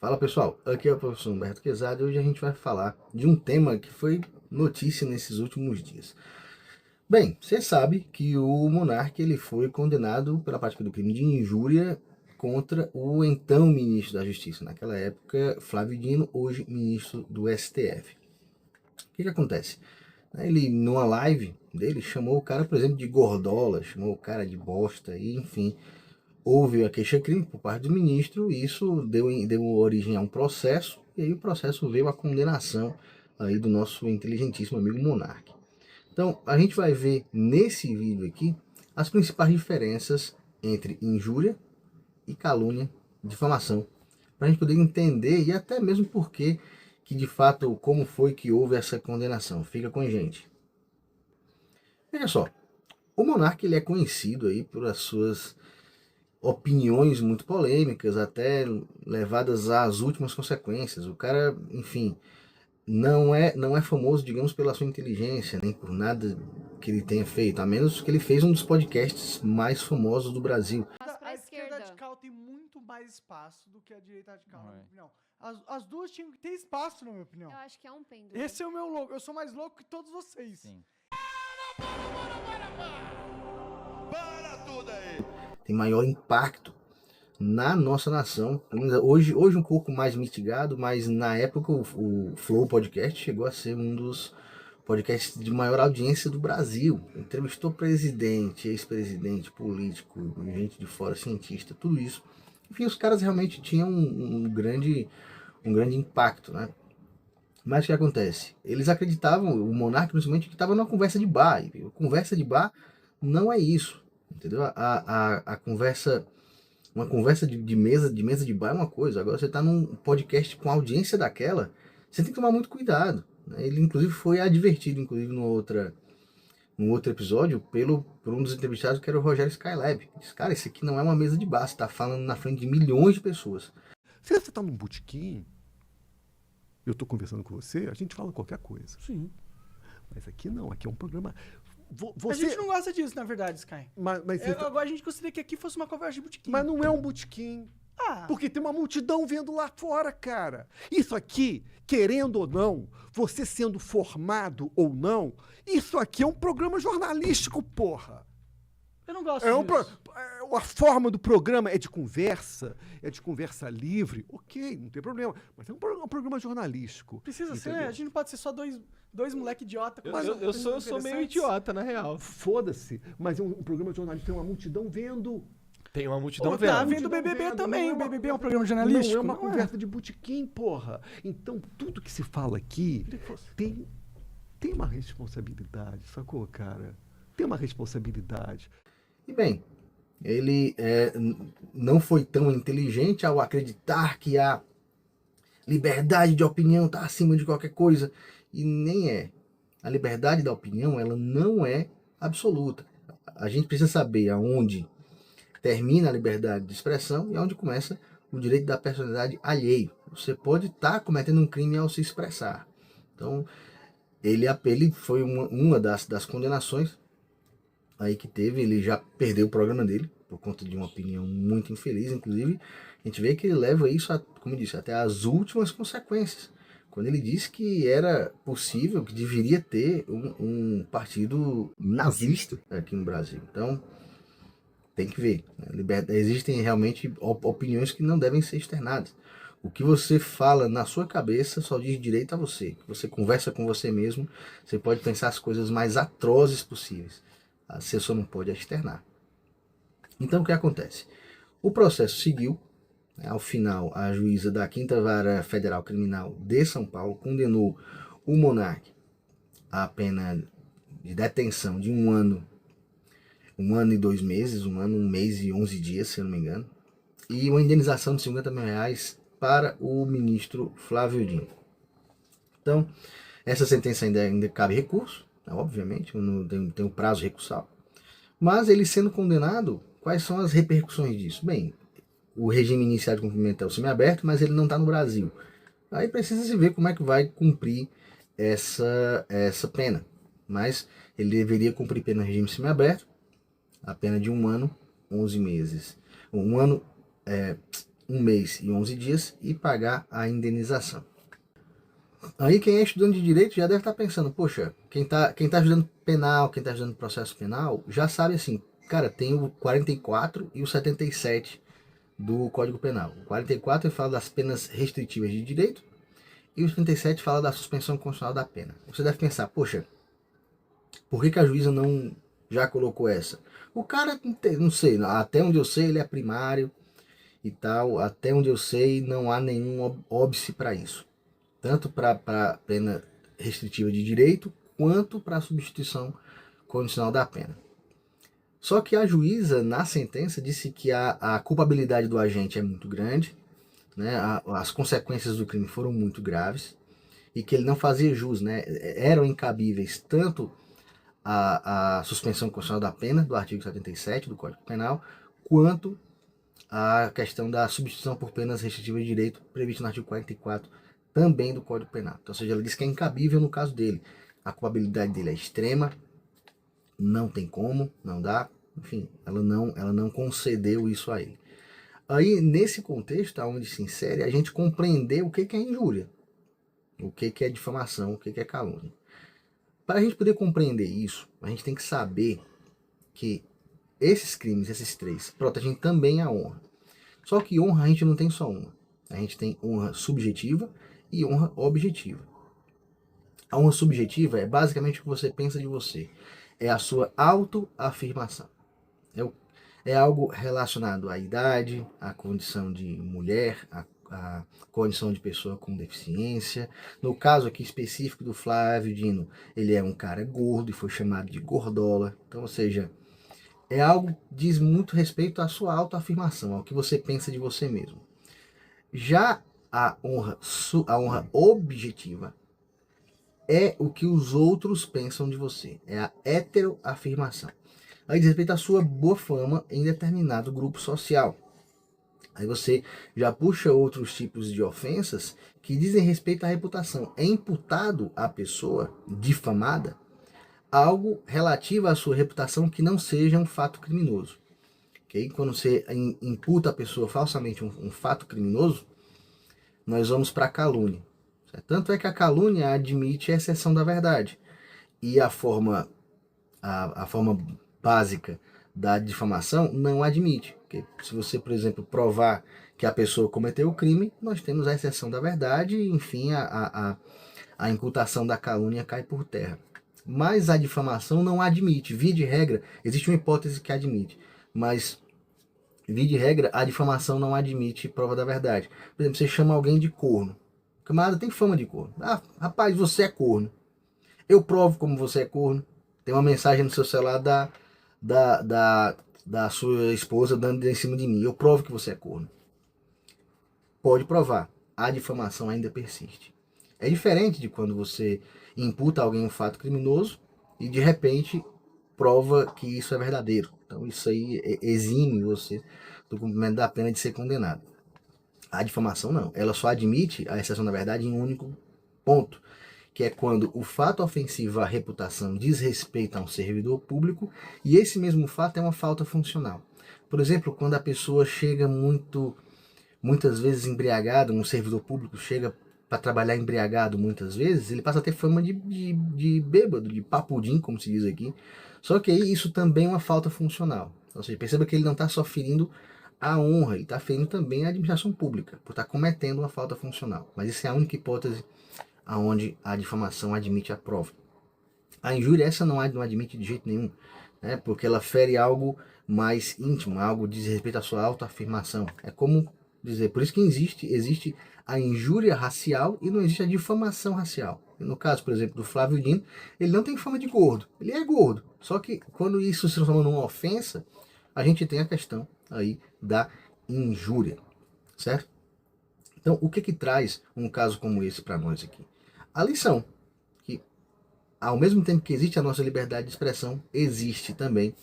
Fala pessoal, aqui é o professor Humberto Quezada e hoje a gente vai falar de um tema que foi notícia nesses últimos dias. Bem, você sabe que o monarca ele foi condenado pela prática do crime de injúria contra o então ministro da Justiça, naquela época Flávio Dino, hoje ministro do STF. O que acontece? Ele, numa live dele, chamou o cara, por exemplo, de gordola, chamou o cara de bosta, e enfim, houve a queixa-crime por parte do ministro, e isso deu origem a um processo, e aí o processo veio a condenação aí do nosso inteligentíssimo amigo Monark. Então, a gente vai ver nesse vídeo aqui as principais diferenças entre injúria e calúnia, difamação, para a gente poder entender e até mesmo por que de fato, como foi que houve essa condenação. Fica com a gente. Veja só, o Monark ele é conhecido aí por as suas opiniões muito polêmicas, até levadas às últimas consequências. O cara, enfim, não é famoso, digamos, pela sua inteligência, nem por nada que ele tenha feito, a menos que ele fez um dos podcasts mais famosos do Brasil. A esquerda radical tem muito mais espaço do que a direita radical, na minha opinião. As duas tinham que ter espaço, na minha opinião. Eu acho que é um pêndulo. Esse é o meu louco. Eu sou mais louco que todos vocês. Sim. Para tudo aí! Tem maior impacto na nossa nação. Hoje um pouco mais mitigado, mas na época o Flow Podcast chegou a ser um dos podcasts de maior audiência do Brasil. Entrevistou presidente, ex-presidente, político, gente de fora, cientista, tudo isso. Enfim, os caras realmente tinham um grande impacto, né? Mas o que acontece? Eles acreditavam, o monarca principalmente, que estava numa conversa de bar. E conversa de bar não é isso, entendeu? A conversa, uma conversa de mesa de bar é uma coisa. Agora você está num podcast com audiência daquela, você tem que tomar muito cuidado. Né? Ele inclusive foi advertido, inclusive num outro episódio, por um dos entrevistados, que era o Rogério Skylab. Ele disse, cara, isso aqui não é uma mesa de bar, você está falando na frente de milhões de pessoas. Se você está num botequim, eu estou conversando com você, a gente fala qualquer coisa. Sim. Mas aqui não, aqui é um programa... A gente não gosta disso, na verdade, Sky. Mas Agora a gente gostaria que aqui fosse uma conversa de botequim. Mas não é um botequim. Porque tem uma multidão vendo lá fora, cara. Isso aqui, querendo ou não, você sendo formado ou não, isso aqui é um programa jornalístico, porra. Eu não gosto disso. A forma do programa é de conversa livre, ok, não tem problema. Mas é um programa jornalístico. Precisa ser, entendeu? a gente não pode ser só dois moleque idiota. Eu sou meio idiota, na real. Foda-se, mas é um programa jornalístico, tem uma multidão vendo. Tem uma multidão Tá vendo. vendo o BBB também, o BBB é um programa Não jornalístico. é uma conversa de botequim, porra. Então, tudo que se fala aqui tem uma responsabilidade, sacou, cara? Tem uma responsabilidade. E bem, ele não foi tão inteligente ao acreditar que a liberdade de opinião está acima de qualquer coisa. E nem é. A liberdade da opinião, ela não é absoluta. A gente precisa saber aonde termina a liberdade de expressão e aonde começa o direito da personalidade alheio. Você pode estar cometendo um crime ao se expressar. Então, ele foi uma das condenações aí que teve. Ele já perdeu o programa dele por conta de uma opinião muito infeliz. Inclusive, a gente vê que ele leva isso, como eu disse, até as últimas consequências. Quando ele disse que era possível, que deveria ter um partido nazista aqui no Brasil. Então, tem que ver. Né? Existem realmente opiniões que não devem ser externadas. O que você fala na sua cabeça só diz direito a você. Você conversa com você mesmo, você pode pensar as coisas mais atrozes possíveis. Você só não pode externar. Então, o que acontece? O processo seguiu. Ao final, a juíza da 5ª Vara Federal Criminal de São Paulo condenou o monarca à pena de detenção de 1 ano e 2 meses, 1 ano, 1 mês e 11 dias, se eu não me engano, e uma indenização de R$50 mil para o ministro Flávio Dino. Então, essa sentença ainda cabe recurso, obviamente, tem o prazo recursal, mas ele sendo condenado, quais são as repercussões disso? Bem, o regime inicial de cumprimento é o semiaberto, mas ele não está no Brasil. Aí precisa se ver como é que vai cumprir essa pena. Mas ele deveria cumprir pena no regime semiaberto, a pena de 1 ano, 11 meses. 1 mês e 11 dias e pagar a indenização. Aí quem é estudante de direito já deve estar pensando, poxa, quem tá estudando penal, quem está estudando processo penal, já sabe assim, cara, tem o 44 e o 77 do Código Penal. O 44 fala das penas restritivas de direito e o 77 fala da suspensão constitucional da pena. Você deve pensar, poxa, por que a juíza não já colocou essa? O cara, não sei, até onde eu sei ele é primário e tal, até onde eu sei não há nenhum óbice para isso. Tanto para pena restritiva de direito, quanto para a substituição condicional da pena. Só que a juíza, na sentença, disse que a culpabilidade do agente é muito grande, né? As consequências do crime foram muito graves, e que ele não fazia jus, né? Eram incabíveis tanto a suspensão constitucional da pena, do artigo 77 do Código Penal, quanto a questão da substituição por penas restritivas de direito, prevista no artigo 44, também do Código Penal. Então, ou seja, ela diz que é incabível no caso dele. A culpabilidade dele é extrema, não tem como, não dá, enfim, ela não concedeu isso a ele. Aí, nesse contexto, onde se insere, a gente compreender o que é injúria, o que é difamação, o que é calúnia. Para a gente poder compreender isso, a gente tem que saber que esses crimes, esses três, protegem também a honra. Só que honra a gente não tem só uma. A gente tem honra subjetiva e honra objetiva. A honra subjetiva é basicamente o que você pensa de você. É a sua autoafirmação. É algo relacionado à idade, à condição de mulher, à condição de pessoa com deficiência. No caso aqui específico do Flávio Dino, ele é um cara gordo e foi chamado de gordola. Então, ou seja, é algo que diz muito respeito à sua autoafirmação, ao que você pensa de você mesmo. Já a honra objetiva é o que os outros pensam de você. É a heteroafirmação. Aí diz respeito à sua boa fama em determinado grupo social. Aí você já puxa outros tipos de ofensas que dizem respeito à reputação. É imputado à pessoa difamada algo relativo à sua reputação que não seja um fato criminoso. Okay? Quando você imputa à pessoa falsamente um fato criminoso, nós vamos para a calúnia. Certo? Tanto é que a calúnia admite a exceção da verdade. E a forma básica da difamação não admite. Porque se você, por exemplo, provar que a pessoa cometeu o crime, nós temos a exceção da verdade e, enfim, a imputação da calúnia cai por terra. Mas a difamação não admite. Via de regra, existe uma hipótese que admite, mas via de regra, a difamação não admite prova da verdade. Por exemplo, você chama alguém de corno. O camarada tem fama de corno. Ah, rapaz, você é corno. Eu provo como você é corno. Tem uma mensagem no seu celular da sua esposa dando em cima de mim. Eu provo que você é corno. Pode provar. A difamação ainda persiste. É diferente de quando você imputa a alguém um fato criminoso e de repente prova que isso é verdadeiro. Então isso aí exime você do cumprimento da pena de ser condenado. A difamação não. Ela só admite a exceção da verdade em um único ponto, que é quando o fato ofensivo à reputação diz respeito a um servidor público e esse mesmo fato é uma falta funcional. Por exemplo, quando a pessoa chega muitas vezes embriagado, um servidor público chega para trabalhar embriagado muitas vezes, ele passa a ter fama de bêbado, de papudim, como se diz aqui. Só que aí isso também é uma falta funcional. Ou seja, perceba que ele não está só ferindo a honra, ele está ferindo também a administração pública, por estar cometendo uma falta funcional. Mas isso é a única hipótese onde a difamação admite a prova. A injúria essa não admite de jeito nenhum, né? Porque ela fere algo mais íntimo, algo que diz respeito à sua autoafirmação. É como dizer, por isso que existe a injúria racial e não existe a difamação racial. No caso, por exemplo, do Flávio Dino, ele não tem fama de gordo, ele é gordo. Só que quando isso se transforma numa ofensa, a gente tem a questão aí da injúria, certo? Então, o que traz um caso como esse para nós aqui? A lição, que ao mesmo tempo que existe a nossa liberdade de expressão, existe também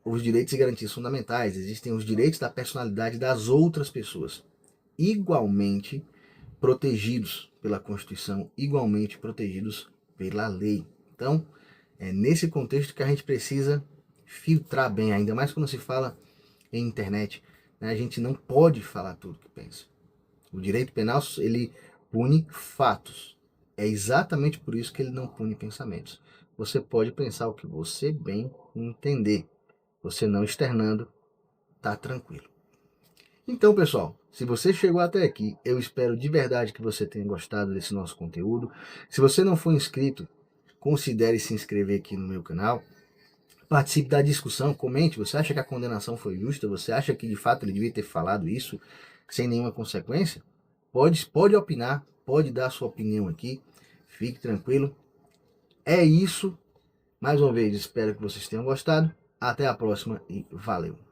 os direitos e garantias fundamentais, existem os direitos da personalidade das outras pessoas, igualmente protegidos pela Constituição, igualmente protegidos pela lei. Então, é nesse contexto que a gente precisa filtrar bem, ainda mais quando se fala em internet, né? A gente não pode falar tudo que pensa. O direito penal, ele pune fatos. É exatamente por isso que ele não pune pensamentos. Você pode pensar o que você bem entender. Você não externando, tá tranquilo. Então, pessoal, se você chegou até aqui, eu espero de verdade que você tenha gostado desse nosso conteúdo. Se você não for inscrito, considere se inscrever aqui no meu canal. Participe da discussão, comente. Você acha que a condenação foi justa? Você acha que de fato ele devia ter falado isso sem nenhuma consequência? Pode opinar, pode dar a sua opinião aqui. Fique tranquilo. É isso. Mais uma vez, espero que vocês tenham gostado. Até a próxima e valeu!